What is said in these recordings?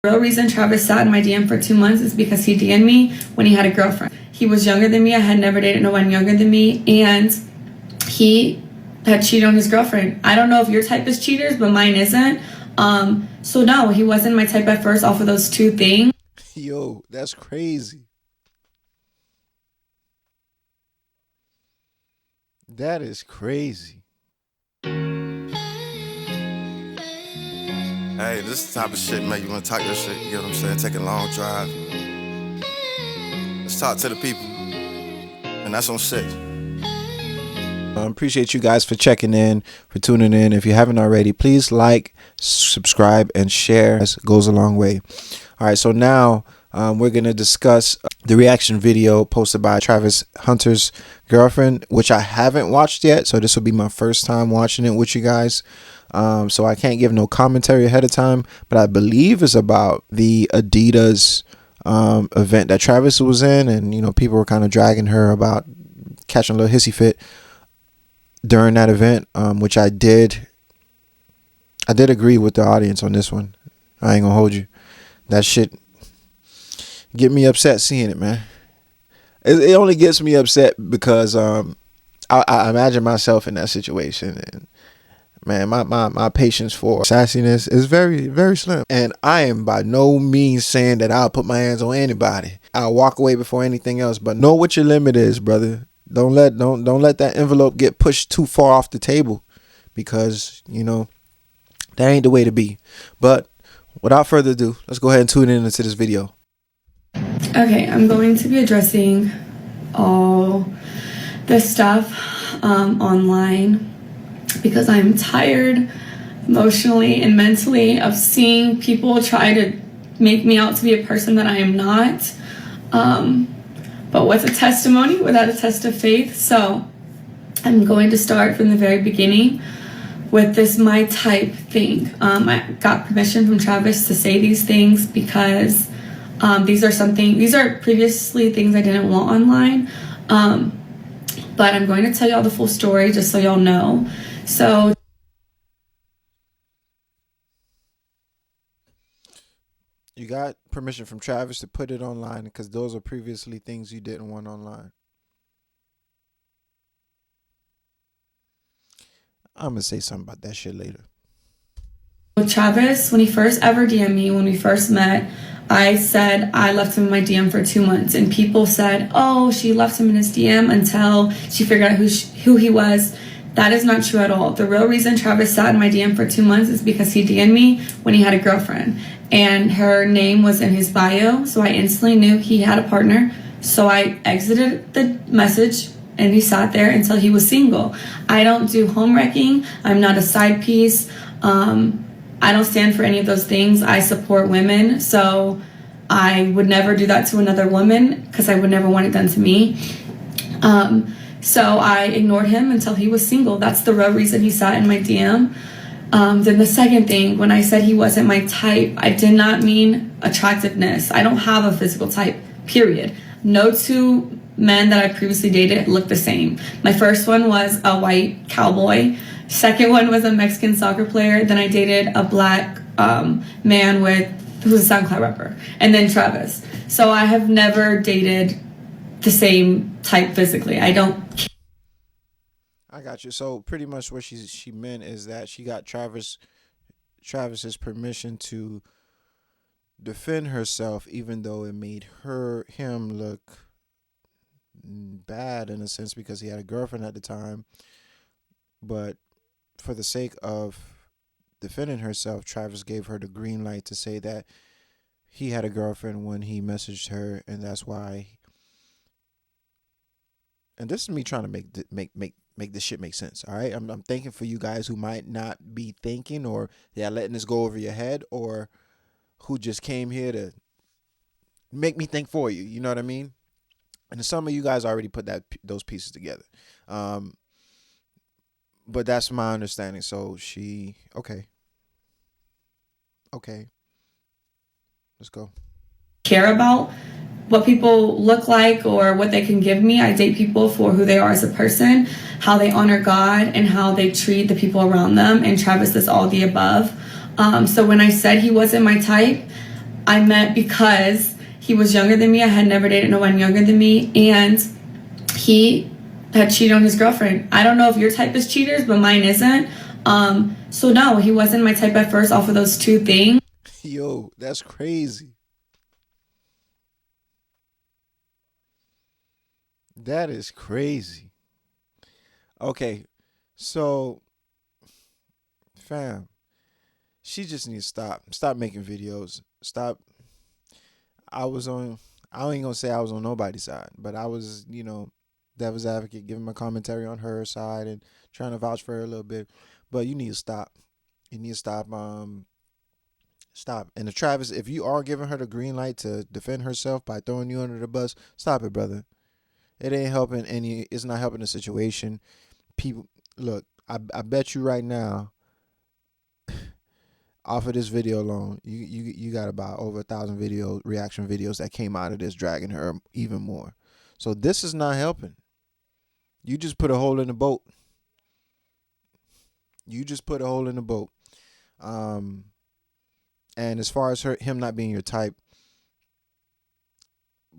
The real reason Travis sat in my DM for 2 months is because he DM'd me when he had a girlfriend. He was younger than me. I had never dated no one younger than me, and he had cheated on his girlfriend. I don't know if your type is cheaters, but mine isn't. So no, he wasn't my type at first off of those two things. Yo, that's crazy. That is crazy. Hey, this is the type of shit make you want to talk your shit, you know what I'm saying? Take a long drive. Let's talk to the people. And that's on shit. Appreciate you guys for checking in, for tuning in. If you haven't already, please like, subscribe, and share. It goes a long way. All right, so now we're going to discuss the reaction video posted by Travis Hunter's girlfriend, which I haven't watched yet. So this will be my first time watching it with you guys. So I can't give no commentary ahead of time, but I believe it's about the Adidas event that Travis was in, and you know, people were kind of dragging her about catching a little hissy fit during that event, which I did agree with the audience on this one. I ain't gonna hold you. That shit get me upset seeing it, man. It only gets me upset because I imagine myself in that situation, and man, my patience for sassiness is very, very slim. And I am by no means saying that I'll put my hands on anybody. I'll walk away before anything else, but know what your limit is, brother. Don't let that envelope get pushed too far off the table, because you know that ain't the way to be. But without further ado, let's go ahead and tune in into this video. Okay, I'm going to be addressing all this stuff online because I'm tired emotionally and mentally of seeing people try to make me out to be a person that I am not. But what's a testimony without a test of faith? So I'm going to start from the very beginning with this my type thing. I got permission from Travis to say these things because these are previously things I didn't want online. But I'm going to tell y'all the full story just so y'all know. So you got permission from Travis to put it online because those are previously things you didn't want online. I'm going to say something about that shit later. With Travis, when he first ever DM'd me, when we first met, I said I left him in my DM for 2 months, and people said, oh, she left him in his DM until she figured out who he was. That is not true at all. The real reason Travis sat in my DM for 2 months is because he DM'd me when he had a girlfriend, and her name was in his bio, so I instantly knew he had a partner. So I exited the message, and he sat there until he was single. I don't do home wrecking. I'm not a side piece. I don't stand for any of those things. I support women, so I would never do that to another woman because I would never want it done to me. So I ignored him until he was single. That's the real reason he sat in my DM. Then the second thing, when I said he wasn't my type, I did not mean attractiveness. I don't have a physical type, period. No two men that I previously dated looked the same. My first one was a white cowboy. Second one was a Mexican soccer player. Then I dated a black man who was a SoundCloud rapper. And then Travis. So I have never dated the same type physically. I got you. So pretty much what she meant is that she got Travis's permission to defend herself, even though it made him look bad in a sense because he had a girlfriend at the time. But for the sake of defending herself, Travis gave her the green light to say that he had a girlfriend when he messaged her, and that's why. And this is me trying to make this shit make sense. All right, I'm thinking for you guys who might not be thinking, or letting this go over your head, or who just came here to make me think for you. You know what I mean? And some of you guys already put those pieces together. But that's my understanding. So okay. Let's go. care about what people look like or what they can give me. I date people for who they are as a person, how they honor God, and how they treat the people around them. And Travis is all the above. So when I said he wasn't my type, I met because he was younger than me. I had never dated no one younger than me, and he had cheated on his girlfriend. I don't know if your type is cheaters, but mine isn't. So no, he wasn't my type at first off of those two things. Yo, that's crazy. That is crazy. Okay, so fam, she just needs to stop making videos. Stop. I was on. I ain't gonna say I was on nobody's side, but I was, devil's advocate, giving my commentary on her side and trying to vouch for her a little bit. But you need to stop. You need to stop. Stop. And the Travis, if you are giving her the green light to defend herself by throwing you under the bus, stop it, brother. It ain't helping any. It's not helping the situation. People, look. I bet you right now, off of this video alone, you got about over 1,000 reaction videos that came out of this dragging her even more. So this is not helping. You just put a hole in the boat. You just put a hole in the boat. And as far as him not being your type,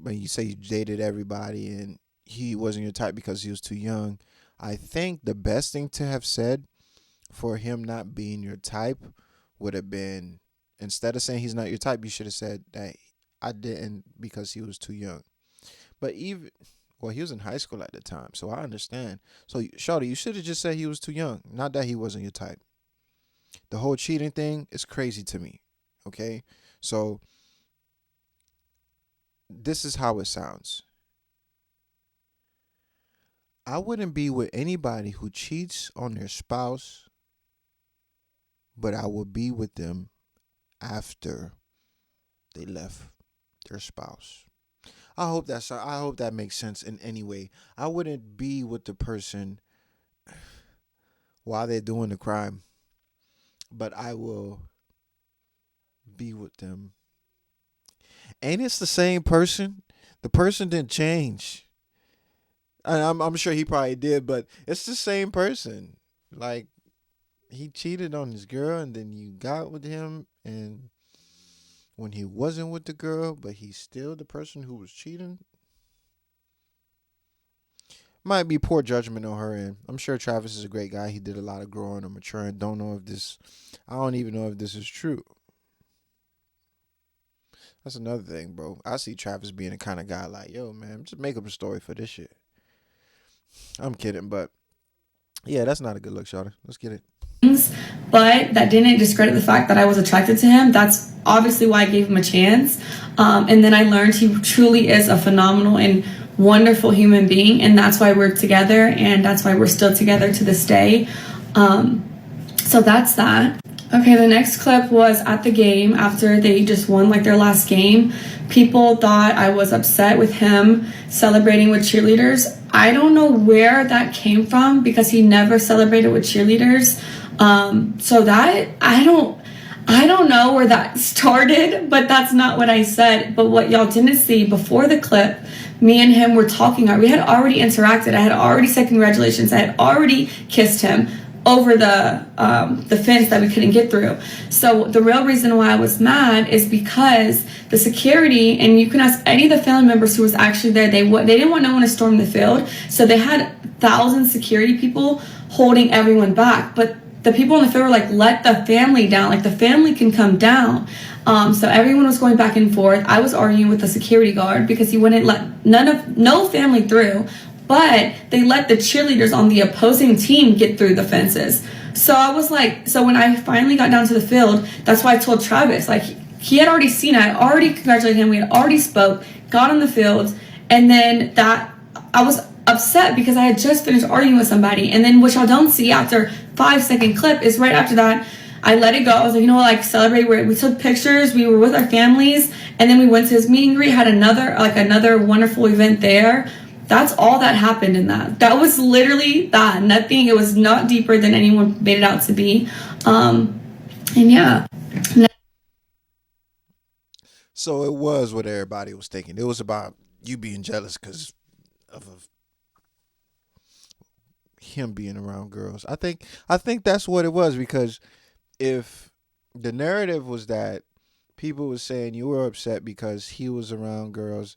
when you say you dated everybody and he wasn't your type because he was too young, I think the best thing to have said for him not being your type would have been, instead of saying he's not your type, you should have said that I didn't because he was too young. But he was in high school at the time, so I understand. So, Shawty, you should have just said he was too young, not that he wasn't your type. The whole cheating thing is crazy to me, okay? So, this is how it sounds. I wouldn't be with anybody who cheats on their spouse, but I would be with them after they left their spouse. I hope that makes sense in any way. I wouldn't be with the person while they're doing the crime, but I will be with them. And it's the same person. The person didn't change. I'm sure he probably did, but it's the same person. Like, he cheated on his girl, and then you got with him, and when he wasn't with the girl, but he's still the person who was cheating. Might be poor judgment on her end. I'm sure Travis is a great guy. He did a lot of growing and maturing. I don't even know if this is true. That's another thing, bro. I see Travis being the kind of guy like, yo, man, just make up a story for this shit. I'm kidding, but yeah, that's not a good look, Shawty. Let's get it. But that didn't discredit the fact that I was attracted to him. That's obviously why I gave him a chance. And then I learned he truly is a phenomenal and wonderful human being, and that's why we're together, and that's why we're still together to this day. So that's that. Okay, the next clip was at the game after they just won like their last game. People thought I was upset with him celebrating with cheerleaders. I don't know where that came from because he never celebrated with cheerleaders. So that I don't know where that started, but that's not what I said. But what y'all didn't see before the clip, me and him were talking. We had already interacted. I had already said congratulations. I had already kissed him over the fence that we couldn't get through. So the real reason why I was mad is because the security, and you can ask any of the family members who was actually there, they didn't want no one to storm the field, so they had 1,000 security people holding everyone back. But the people in the field were like, let the family down, like the family can come down. So everyone was going back and forth. I was arguing with the security guard because he wouldn't let no family through, but they let the cheerleaders on the opposing team get through the fences. So I was like, so when I finally got down to the field, that's why I told Travis, like, he had already seen it. I had already congratulated him. We had already spoke, got on the field, and then I was upset because I had just finished arguing with somebody. And then what y'all don't see after 5-second clip is right after that, I let it go. I was like, celebrate. We took pictures. We were with our families, and then we went to his meet and greet. Had another wonderful event there. That's all that happened in that. That was literally that. Nothing. It was not deeper than anyone made it out to be. And yeah. So it was what everybody was thinking. It was about you being jealous because of him being around girls. I think that's what it was, because if the narrative was that people were saying you were upset because he was around girls.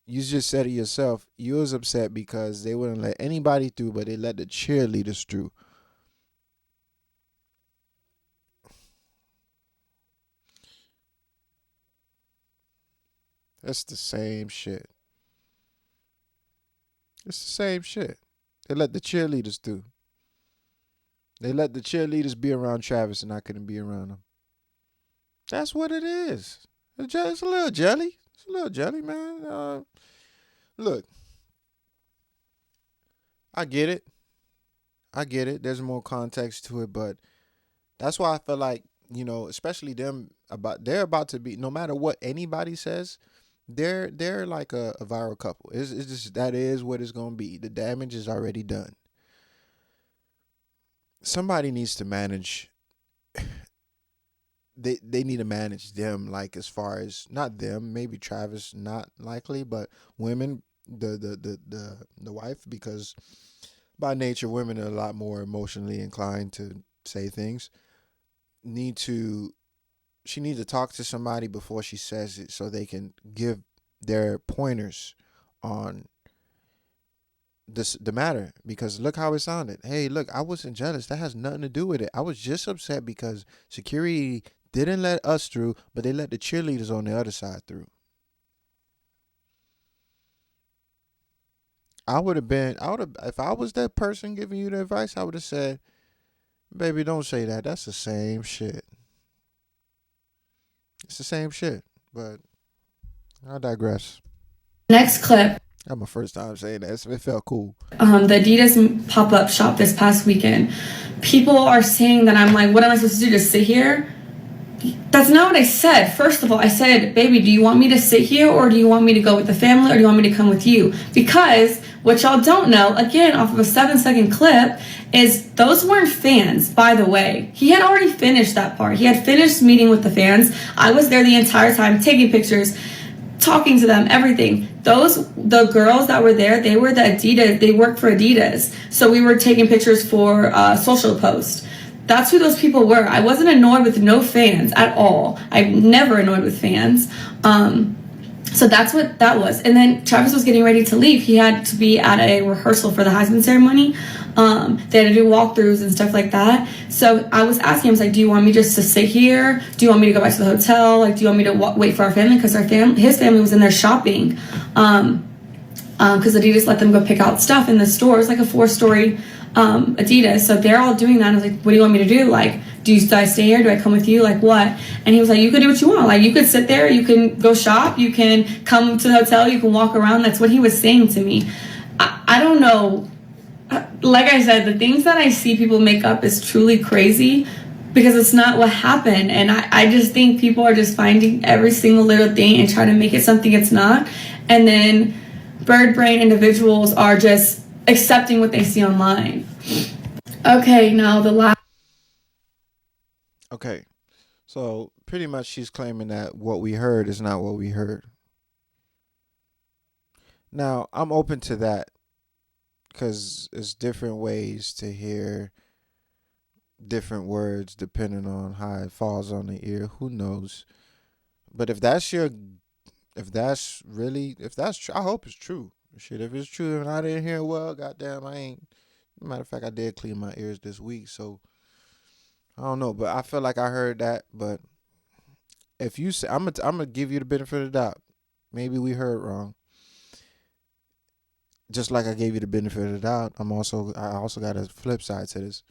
You just said it yourself. You was upset because they wouldn't let anybody through, but they let the cheerleaders through. That's the same shit. It's the same shit. They let the cheerleaders through. They let the cheerleaders be around Travis, and I couldn't be around them. That's what it is. It's a little jelly. It's a little jelly, man. Look, I get it. I get it. There's more context to it, but that's why I feel like, especially them, they're about to be, no matter what anybody says, they're like a viral couple. It's just, that is what it's gonna be. The damage is already done. Somebody needs to manage. They need to manage them, like, as far as, not them, maybe Travis, not likely, but women, the wife, because by nature women are a lot more emotionally inclined to say things. Need to She needs to talk to somebody before she says it, so they can give their pointers on the matter, because look how it sounded. Hey, look, I wasn't jealous. That has nothing to do with it. I was just upset because security didn't let us through, but they let the cheerleaders on the other side through. I would have, if I was that person giving you the advice, I would have said, baby, don't say that. That's the same shit. It's the same shit. But I digress. Next clip. That's my first time saying that. It felt cool. The Adidas pop-up shop this past weekend. People are saying that I'm like, what am I supposed to do? Just sit here? That's not what I said. First of all, I said, baby, do you want me to sit here, or do you want me to go with the family, or do you want me to come with you? Because what y'all don't know, again, off of a 7-second clip, is those weren't fans, by the way. He had already finished that part. He had finished meeting with the fans. I was there the entire time taking pictures, talking to them, everything. The girls that were there, they were the Adidas, they worked for Adidas. So we were taking pictures for social post. That's who those people were. I wasn't annoyed with no fans at all. I'm never annoyed with fans. So that's what that was. And then Travis was getting ready to leave. He had to be at a rehearsal for the Heisman ceremony. They had to do walkthroughs and stuff like that. So I was asking him, I was like, do you want me just to sit here? Do you want me to go back to the hotel? Like, do you want me to wait for our family? Because his family was in there shopping. Because Adidas let them go pick out stuff in the store. It's like a 4-story Adidas. So they're all doing that. And I was like, what do you want me to do? Like, do I stay here? Do I come with you? Like, what? And he was like, you could do what you want. Like, you could sit there. You can go shop. You can come to the hotel. You can walk around. That's what he was saying to me. I don't know. Like I said, the things that I see people make up is truly crazy, because it's not what happened. And I just think people are just finding every single little thing and trying to make it something it's not. And then bird brain individuals are just accepting what they see online. Okay, now the last. Okay, so pretty much she's claiming that what we heard is not what we heard. Now, I'm open to that, because it's different ways to hear different words depending on how it falls on the ear. Who knows? But if that's true, I hope it's true. Shit, if it's true and I didn't hear well, goddamn, I ain't. Matter of fact, I did clean my ears this week, so I don't know. But I feel like I heard that. But if you say, I'm gonna give you the benefit of the doubt. Maybe we heard wrong. Just like I gave you the benefit of the doubt, I also got a flip side to this.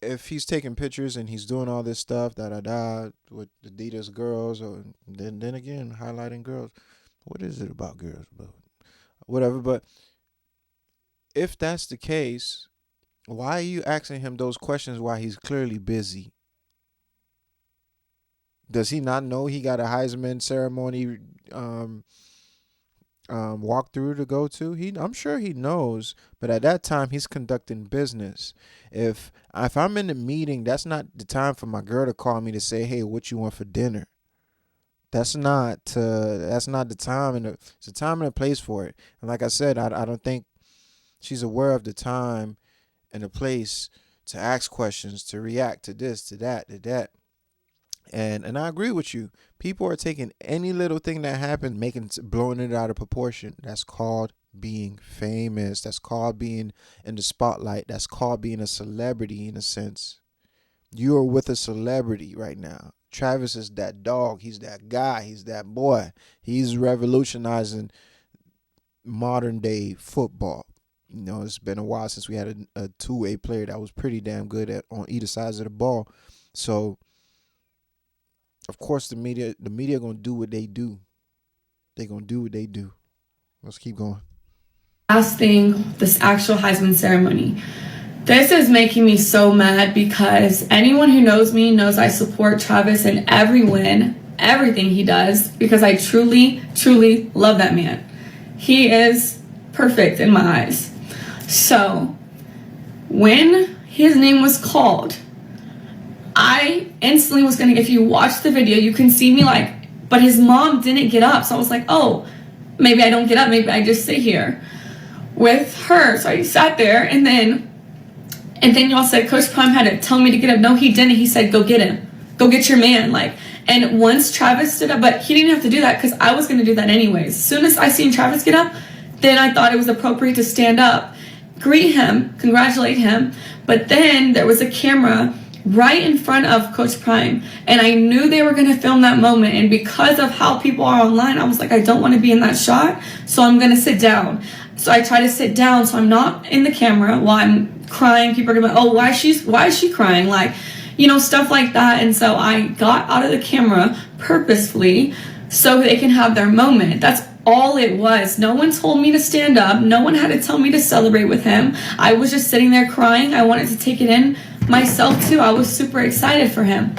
If he's taking pictures and he's doing all this stuff, with Adidas girls, or then again highlighting girls, what is it about girls? But whatever. But if that's the case, why are you asking him those questions while he's clearly busy? Does he not know he got a Heisman ceremony walkthrough to go to? I'm sure he knows, but at that time he's conducting business. If I'm in the meeting, that's not the time for my girl to call me to say, "Hey, what you want for dinner?" That's not the time, and it's a time and a place for it. And like I said, I don't think she's aware of the time and the place to ask questions, to react to this, to that, to that. And I agree with you. People are taking any little thing that happens, blowing it out of proportion. That's called being famous. That's called being in the spotlight. That's called being a celebrity in a sense. You are with a celebrity right now. Travis is that dog. He's that guy. He's that boy. He's revolutionizing modern day football. You know, it's been a while since we had a two-way player that was pretty damn good at on either sides of the ball. So of course the media gonna do what they do. They gonna do what they do. Let's keep going. Last thing, this actual Heisman ceremony. This is making me so mad because anyone who knows me knows I support Travis in every win, everything he does, because I truly, truly love that man. He is perfect in my eyes. So when his name was called, I instantly was gonna, if you watch the video, you can see me like, but his mom didn't get up. So I was like, oh, maybe I don't get up. Maybe I just sit here with her. So I sat there and then y'all said Coach Prime had to tell me to get up. No, he didn't. He said, go get him. Go get your man. And once Travis stood up, but he didn't have to do that because I was going to do that anyways. As soon as I seen Travis get up, then I thought it was appropriate to stand up, greet him, congratulate him. But then there was a camera right in front of Coach Prime, and I knew they were going to film that moment. And because of how people are online, I was like, I don't want to be in that shot, so I'm going to sit down. So I try to sit down so I'm not in the camera while I'm crying. People are gonna be like, oh, why is she crying? Like, stuff like that. And so I got out of the camera purposefully so they can have their moment. That's all it was. No one told me to stand up. No one had to tell me to celebrate with him. I was just sitting there crying. I wanted to take it in myself too. I was super excited for him.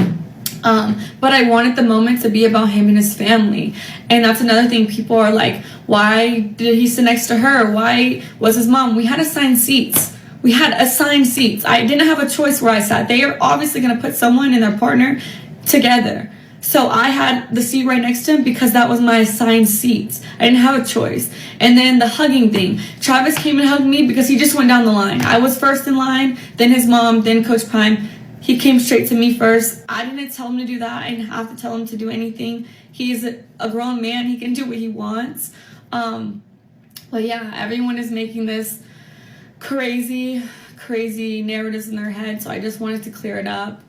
But I wanted the moment to be about him and his family. And that's another thing. People are like, why did he sit next to her? Why was his mom? We had assigned seats. I didn't have a choice where I sat. They are obviously going to put someone and their partner together. So I had the seat right next to him because that was my assigned seat. I didn't have a choice. And then the hugging thing. Travis came and hugged me because he just went down the line. I was first in line, then his mom, then Coach Prime. He came straight to me first. I didn't tell him to do that. I didn't have to tell him to do anything. He's a grown man. He can do what he wants. But yeah, everyone is making this crazy narratives in their head. So I just wanted to clear it up.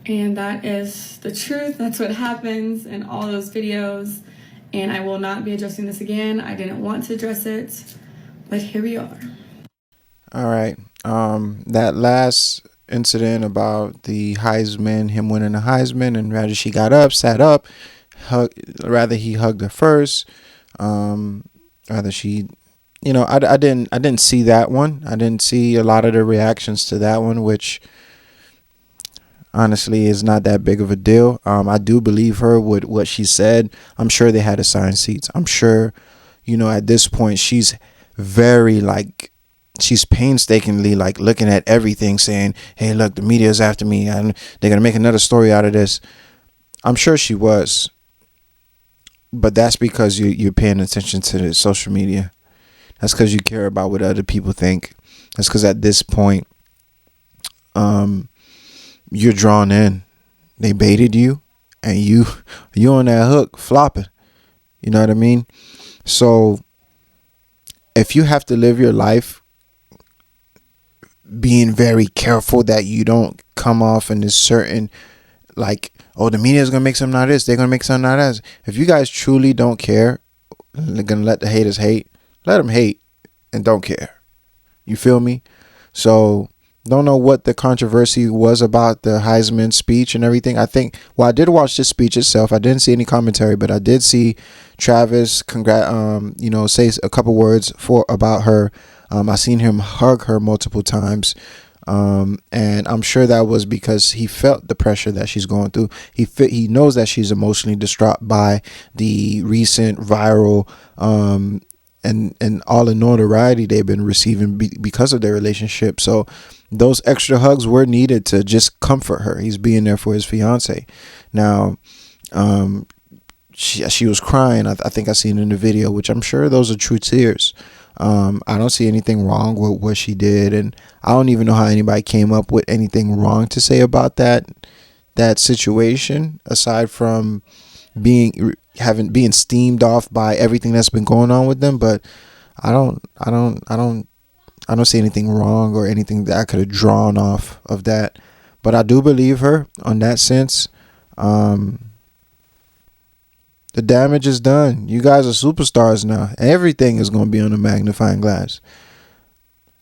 And that is the truth. That's what happens in all those videos. And I will not be addressing this again. I didn't want to address it, but here we are. All right. That last incident about the Heisman, him winning the Heisman, and rather she got up, sat up, rather he hugged her first. Rather she, I didn't see that one. I didn't see a lot of the reactions to that one, which honestly is not that big of a deal. I do believe her with what she said. I'm sure they had assigned seats. I'm sure, at this point she's very she's painstakingly looking at everything, saying, hey, look, the media is after me and they're going to make another story out of this. I'm sure she was. But that's because you're paying attention to the social media. That's because you care about what other people think. That's because at this point, you're drawn in. They baited you, and you on that hook flopping. You know what I mean? So if you have to live your life being very careful that you don't come off in this certain oh, the media is gonna make something out of this, they're gonna make something out of this. If you guys truly don't care, they're gonna let the haters hate. Let them hate and don't care. You feel me? So don't know what the controversy was about the Heisman speech and everything. I did watch the speech itself. I didn't see any commentary, but I did see Travis say a couple words about her. I seen him hug her multiple times. And I'm sure that was because he felt the pressure that she's going through. He knows that she's emotionally distraught by the recent viral and all the notoriety they've been receiving because of their relationship. So those extra hugs were needed to just comfort her. He's being there for his fiance. Now, she was crying. I think I seen in the video, which I'm sure those are true tears. I don't see anything wrong with what she did, and I don't even know how anybody came up with anything wrong to say about that. that situation, aside from being steamed off by everything that's been going on with them. But I don't see anything wrong or anything that I could have drawn off of that. But I do believe her on that sense. The damage is done. You guys are superstars now. Everything is going to be on a magnifying glass.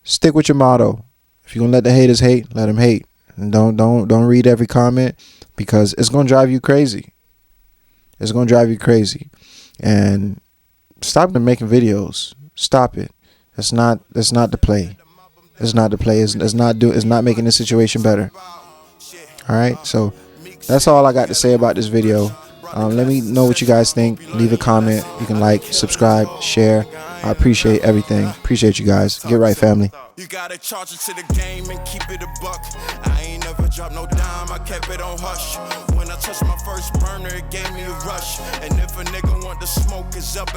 Stick with your motto. If you're going to let the haters hate, let them hate. And don't read every comment, because it's going to drive you crazy. It's going to drive you crazy. And stop making videos. Stop it. That's not the play. It's not the play. It's not making the situation better. All right, so that's all I got to say about this video. Let me know what you guys think. Leave a comment. You can like, subscribe, share. I appreciate everything. Appreciate you guys. Get right, family. You gotta charge it to the game and keep it a buck. I ain't never dropped no dime, I kept it on hush. When I touched my first burner, it gave me a rush. And if a nigga want the smoke, it's up and